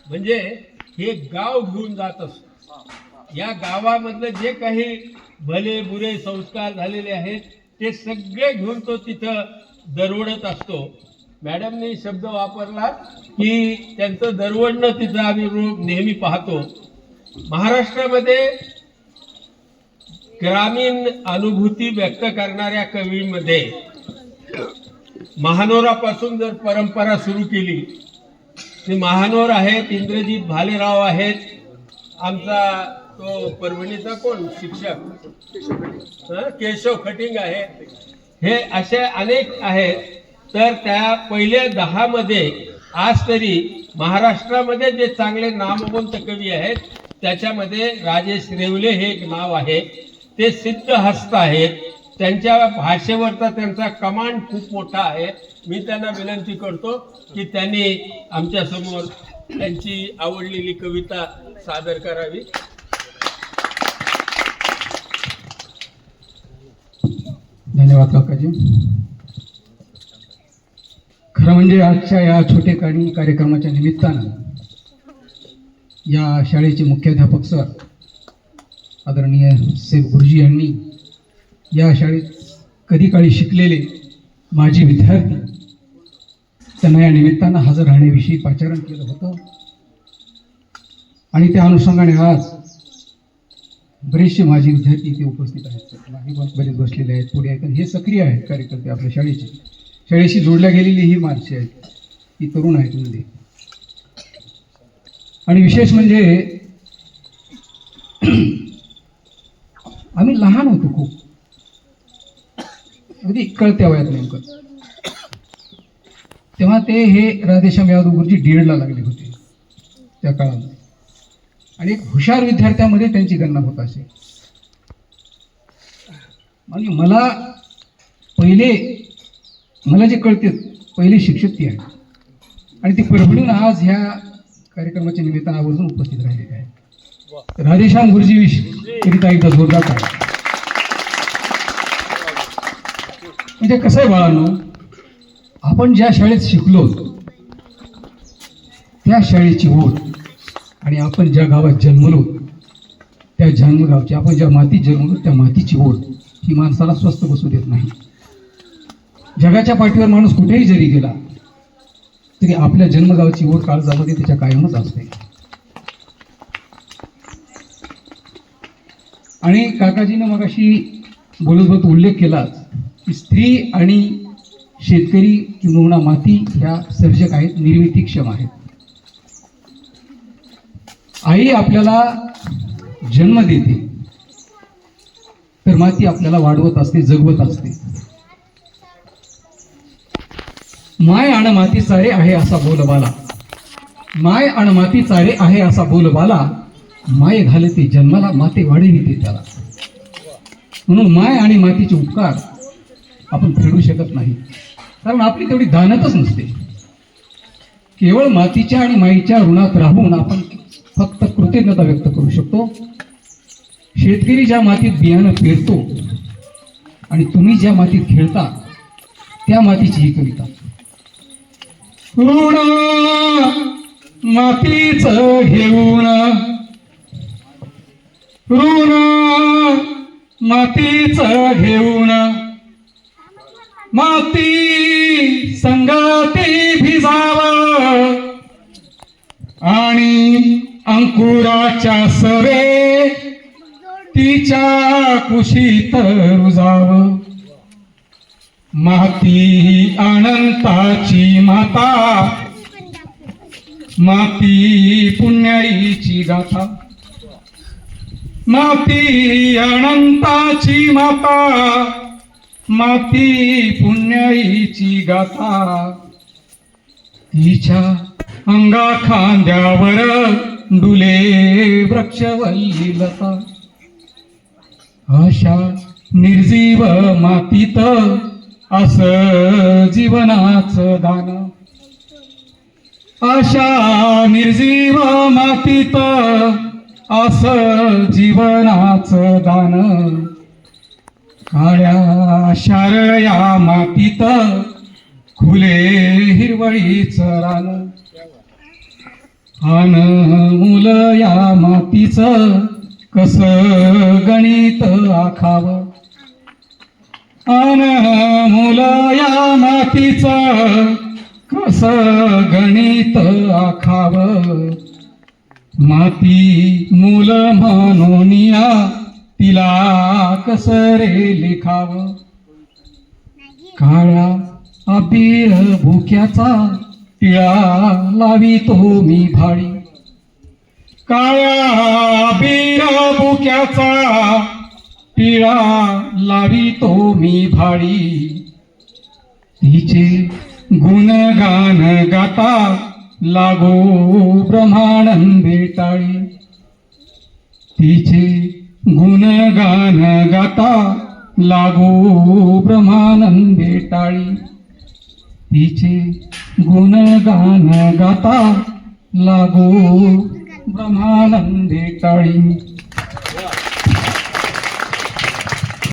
म्हणजे हे गाव घेऊन जात असतो. या गावामधलं जे काही भले बुरे संस्कार झालेले आहेत ते सगळे घेऊन तो तिथं दरवडत असतो. मॅडमने शब्द वापरला की त्यांचं दरवडणं तिथं आम्ही नेहमी पाहतो. महाराष्ट्रामध्ये ग्रामीण अनुभूती व्यक्त करणाऱ्या कवींमध्ये महानोरापासून जर परंपरा सुरू केली ते महानोर आहेत, इंद्रजित भालेराव आहेत, आमचा तो परभणीचा कोण शिक्षक केशव खटिंग आहे, हे असे अनेक आहेत. तर त्या पहिल्या 10 मध्ये आज तरी महाराष्ट्रामध्ये जे चांगले नामवंत कवी आहेत त्याच्यामध्ये राजेश रेवले हे एक नाव आहे. ते सिद्धहस्त आहेत. त्यांच्या भाषेवरचा त्यांचा कमांड खूप मोठा आहे. मी त्यांना विनंती करतो की त्यांनी आमच्या समोर त्यांची आवडलेली कविता सादर करावी. धन्यवाद काकाजी. खरं म्हणजे आजच्या या छोटेखानी कार्यक्रमाच्या निमित्तानं या शाळेचे मुख्याध्यापक सर आदरणीय सेफ गुरुजी यांनी या शाळेत कधी काळी शिकलेले माजी विद्यार्थी त्यांना या निमित्तानं हजर राहण्याविषयी पाचारण केलं होतं. आणि त्या अनुषंगाने आज बरेचसे माजी विद्यार्थी इथे उपस्थित आहेत. बरेच बसलेले आहेत, पुढे आहेत. हे सक्रिय आहेत कार्यकर्ते आपल्या शाळेचे. शाळेशी जोडल्या गेलेली ही माणसे आहेत, ही तरुण आहेत मध्ये. आणि विशेष म्हणजे आम्ही लहान होतो खूप, अगदी कळत्या वयात नेमकं. तेव्हा ते हे राधेश्याम यादव गुरुजी डीएडला लागले होते त्या काळामध्ये. आणि एक हुशार विद्यार्थ्यामध्ये त्यांची गणना होत असे. म्हणजे मला जे कळते पहिले शिक्षक ती आहे. आणि ती परभणीहून आज ह्या कार्यक्रमाच्या निमित्तानं आवर्जून उपस्थित राहिलेले आहे. राधेश्याम गुरुजी विषयी एकदा जोरदार आहे. म्हणजे कसं आहे बाळांनो, आपण ज्या शाळेत शिकलो त्या शाळेची ओढ आणि आपण ज्या गावात जन्मलो त्या जन्मगावची, आपण ज्या मातीत जन्मलो त्या मातीची ओढ ही माणसाला स्वस्थ बसू देत नाही. जगाच्या पाठीवर माणूस कुठेही जरी गेला तरी आपल्या जन्मगावची ओढ काळजामध्ये त्याच्या कायमच असते. आणि काकाजीनं मगाशी बोलत उल्लेख केलाच की स्त्री आणि शेतकरी किंवा माती ह्या सर्जक आहेत, निर्मितीक्षम आहेत. आई आपल्याला जन्म देते तर माती आपल्याला वाढवत असते, जगवत असते. माय आणि माती चारे आहे असा बोलबाला, माय आणि माती चारे आहे असा बोलबाला, माय घालते जन्माला माते वाढविते त्याला. म्हणून माय आणि मातीचे उपकार आपण फेडू शकत नाही, कारण आपली तेवढी दानतच नसते. केवळ मातीच्या आणि माईच्या ऋणात राहून आपण फक्त कृतज्ञता व्यक्त करू शकतो. शेतकरी ज्या मातीत बियाणं पेरतो आणि तुम्ही ज्या मातीत खेळता त्या मातीची ही कविता. ऋण मातीच घेऊन, ऋण मातीच घेऊन, माती संगती भिजाव आणि अंकुराच्या सवे तिच्या कुशीत रुजाव. माती अनंताची माता, माती पुण्याईची गाथा. माती अनंताची माता, माती पुण्याईची गाथा. तिच्या अंगा खांद्यावर डुले वृक्षवल्ली लता. अशा निर्जीव मातीत असं जीवनाचं दान. अशा निर्जीव मातीत असं जीवनाचं दान. काळ्या शारया मातीत खुले हिरवळीचं रान. आन मुल या मातीचं कस गणित आखाव, आन मुल या मातीचं कस गणित आखाव, माती मूल म्हणूनिया तिला कस रे लिखाव, काळ्या अबीर भुक्याचा टिळा लावितो मी भाळी, काळ्या अबीर भुक्याचा टिळा लावितो मी भाळी, तिचे गुणगान गाता लागो ब्रह्मानंदे टाळी, तिचे गुणगान गाता लागो ब्रह्मानंदे टाळी, तिचे गुणगान गाता लागो ब्रह्मानंदे टाळी.